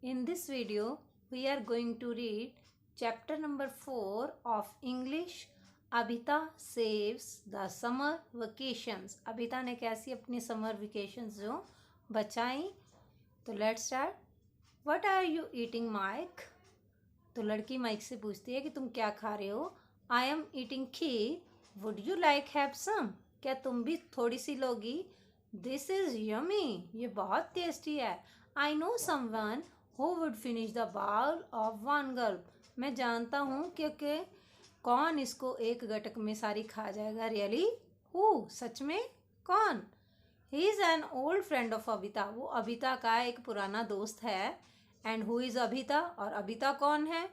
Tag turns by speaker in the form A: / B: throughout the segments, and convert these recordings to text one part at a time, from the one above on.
A: In this video, we are going to read chapter number 4 of English. Abita saves the summer vacations. Abita ने कैसी अपनी summer vacations जो बचाई. तो let's start. What are you eating Mike? तो लड़की mic से पूछती है कि तुम क्या खा रहे हो. I am eating kheer. Would you like have some? क्या तुम भी थोड़ी सी लोगी? This is yummy. ये बहुत टेस्टी है. I know someone who would finish the bowl of one gulp. मैं जानता हूँ क्योंकि कौन इसको एक गटक में सारी खा जाएगा. रियली? हु? सच में? कौन? He is an old friend of Abita. वो अबिता का एक पुराना दोस्त है. And who is Abita? और अबिता कौन है?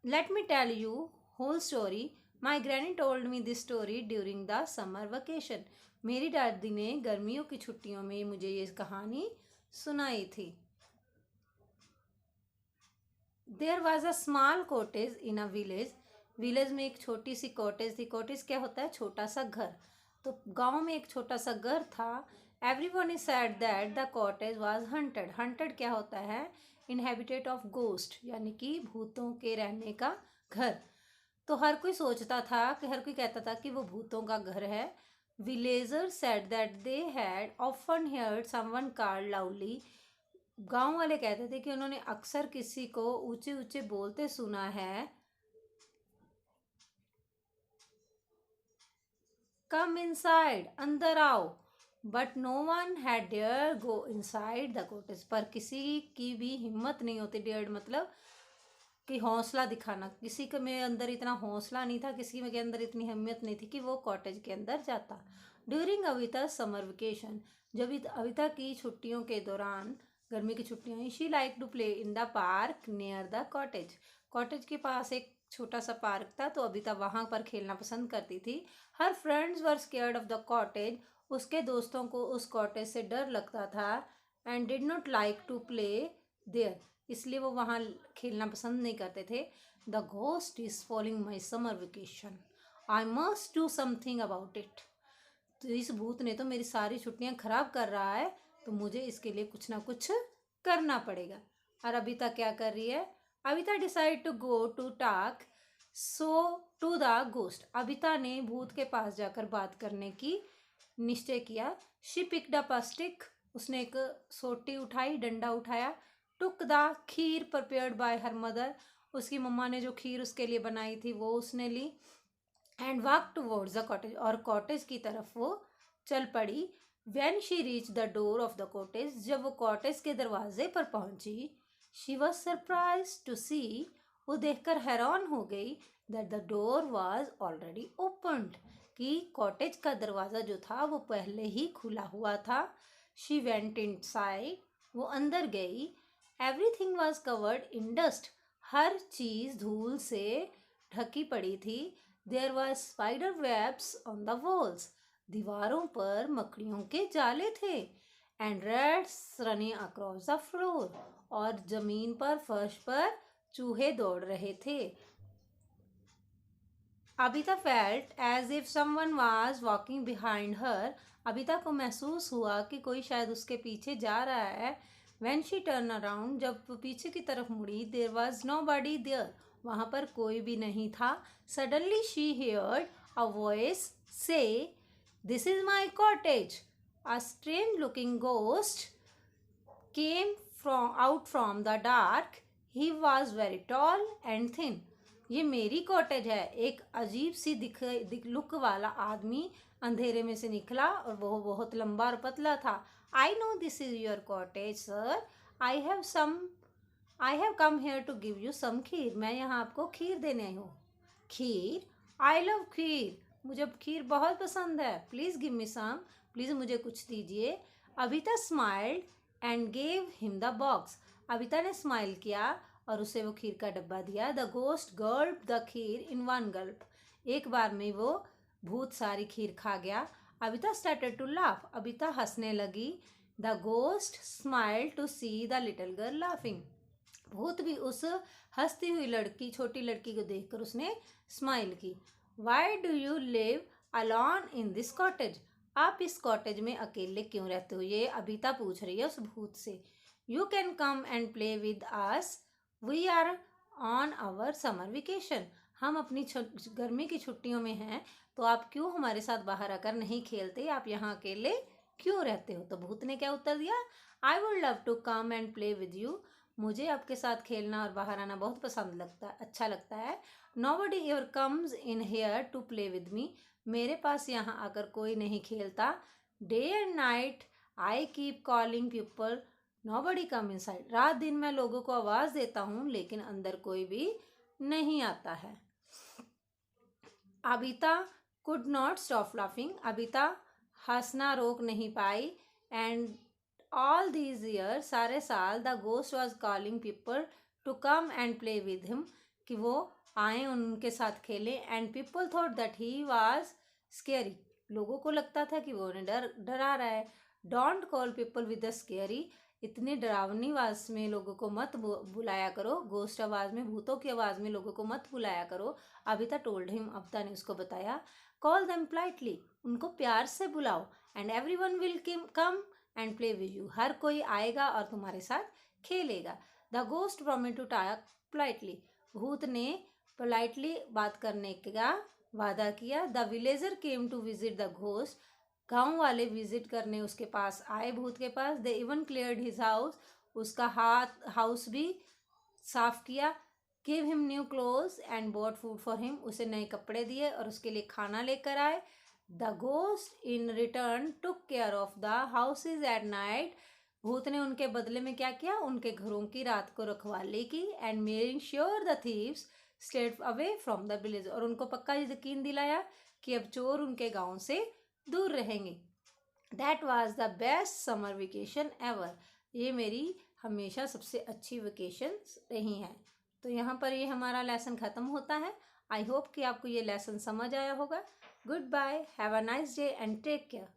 A: Let me tell you whole story. My granny told me this story during the summer vacation. मेरी दादी ने गर्मियों की छुट्टियों में मुझे ये कहानी सुनाई थी. There was a small cottage in a village. Village में एक छोटी सी कॉटेज थी. कॉटेज क्या होता है? छोटा सा घर. तो गांव में एक छोटा सा घर था. Everyone is said that the cottage was haunted. Haunted क्या होता है? इनहेबिटेड ऑफ गोस्ट, यानी कि भूतों के रहने का घर. तो हर कोई सोचता था कि हर कोई कहता था कि वो भूतों का घर है. Villagers said that they had often heard someone called loudly. गांव वाले कहते थे कि उन्होंने अक्सर किसी को ऊंचे ऊंचे बोलते सुना है. कम इनसाइड, अंदर आओ. But no one had dare go inside the cottage. पर किसी की भी हिम्मत नहीं होती. डेयर्ड मतलब कि हौसला दिखाना. किसी के में अंदर इतना हौसला नहीं था, किसी के अंदर इतनी हिम्मत नहीं थी कि वो कॉटेज के अंदर जाता. During Avita summer vacation. जब अविता की छुट्टियों के दौरान, गर्मी की छुट्टियां, she like to play in the park near the cottage. Cottage के पास एक छोटा सा पार्क था, तो अविता वहां पर खेलना पसंद करती थी. Her friends were scared of the cottage. उसके दोस्तों को उस कॉटेज से डर लगता था. And did not like to play there. इसलिए वो वहाँ खेलना पसंद नहीं करते थे. The ghost is following my summer vacation. I must do something about it. तो इस भूत ने तो मेरी सारी छुट्टियां खराब कर रहा है, तो मुझे इसके लिए कुछ ना कुछ करना पड़ेगा. और अबिता क्या कर रही है? Abita decide to go to talk so to the ghost. Abita ने भूत के पास जाकर बात करने की निश्चय किया. She picked up a stick. उसने एक सोटी उठाई, डंडा उठाया. Took the kheer prepared by her mother. उसकी मम्मा ने जो खीर उसके लिए बनाई थी वो उसने ली. And walk towards the cottage. और कॉटेज की तरफ वो चल पड़ी. When she reach the door of the cottage. जब वो कॉटेज के दरवाजे पर पहुंची, she was surprise to see. वो देखकर हैरान हो गई that the door was already opened. कि कॉटेज का दरवाज़ा जो था वो पहले ही खुला हुआ था. She went inside. वो अंदर गई. Everything was covered in dust. हर चीज़ धूल से ढकी पड़ी थी. There was spider webs on the walls. दीवारों पर मकड़ियों के जाले थे. And rats running across the floor. और जमीन पर, फर्श पर चूहे दौड़ रहे थे. Abita felt as if someone was walking behind her. Abita को महसूस हुआ कि कोई शायद उसके पीछे जा रहा है. When she turn around. जब वो पीछे की तरफ मुड़ी, देयर वाज नोबडी देयर. वहाँ पर कोई भी नहीं था. Suddenly she heard a voice say, this is my cottage. A strange looking ghost came out from the dark. He was very tall and thin. ये मेरी कॉटेज है. एक अजीब सी दिख लुक वाला आदमी अंधेरे में से निकला और वो बहुत लंबा और पतला था. I know this is your cottage sir. I have come here to give you some kheer. मैं यहाँ आपको खीर देने आई हूँ. खीर? I love kheer. मुझे खीर बहुत पसंद है. Please give me some. Please मुझे कुछ दीजिए. Abita smiled and gave him the box. Abita ने स्माइल किया और उसे वो खीर का डब्बा दिया. The ghost gulp the kheer in one gulp. एक बार में वो भूत सारी खीर खा गया. Abita started to laugh. Abita हंसने लगी. The ghost smiled to see the little girl laughing. भूत भी उस हंसती हुई लड़की, छोटी लड़की को देखकर उसने स्माइल की. Why do you live alone in this cottage. आप इस कॉटेज में अकेले क्यों रहते हो? ये अबिता पूछ रही है उस भूत से. You can come and play with us, we are on our summer vacation. हम अपनी गर्मी की छुट्टियों में हैं, तो आप क्यों हमारे साथ बाहर आकर नहीं खेलते, आप यहाँ अकेले क्यों रहते हो? तो भूत ने क्या उत्तर दिया? I would love to come and play with you, मुझे आपके साथ खेलना और बाहर आना बहुत पसंद लगता है, अच्छा लगता है। Nobody ever comes in here to play with me, मेरे पास यहाँ आकर कोई नहीं खेलता। Day and night I keep calling people, nobody come inside, रात दिन मैं लोगों को आवाज़ देता हूँ लेकिन अंदर कोई भी नहीं आता है। Abita could not stop laughing, Abita हंसना रोक नहीं पाई। एंड ऑल दीज ईयर, सारे साल, the ghost was calling people to come and play with him, कि वो आए उनके साथ खेलें। And people thought that he was scary, लोगों को लगता था कि वो उन्हें डरा रहा है। Don't call people with the scary, इतनी डरावनी आवाज में लोगों को मत बुलाया करो, गोस्ट आवाज में, भूतों की आवाज में लोगों को मत बुलाया करो। अबिता टोल्ड हिम, अबिता ने उसको बताया। कॉल देम पोलाइटली, उनको प्यार से बुलाओ। And everyone will come and play with you, हर कोई आएगा और तुम्हारे साथ खेलेगा। The ghost promise to talk politely, भूत ने पोलाइटली बात करने का वादा किया। The villager came to visit the ghost, गांव वाले विजिट करने उसके पास आए, भूत के पास। They even cleared his house, उसका हाउस भी साफ किया। Give him new clothes and bought food for him, उसे नए कपड़े दिए और उसके लिए खाना लेकर आए। The ghost in return took care of the houses at night, भूत ने उनके बदले में क्या किया? उनके घरों की रात को रखवाली की। And making sure the thieves stayed away from the village, और उनको पक्का यकीन दिलाया कि अब चोर उनके गांव से दूर रहेंगे। That was the best summer vacation ever, ये मेरी हमेशा सबसे अच्छी वेकेशन रही हैं। तो यहाँ पर ये हमारा लेसन ख़त्म होता है। आई होप कि आपको ये लेसन समझ आया होगा। Good bye, have a nice day and take care.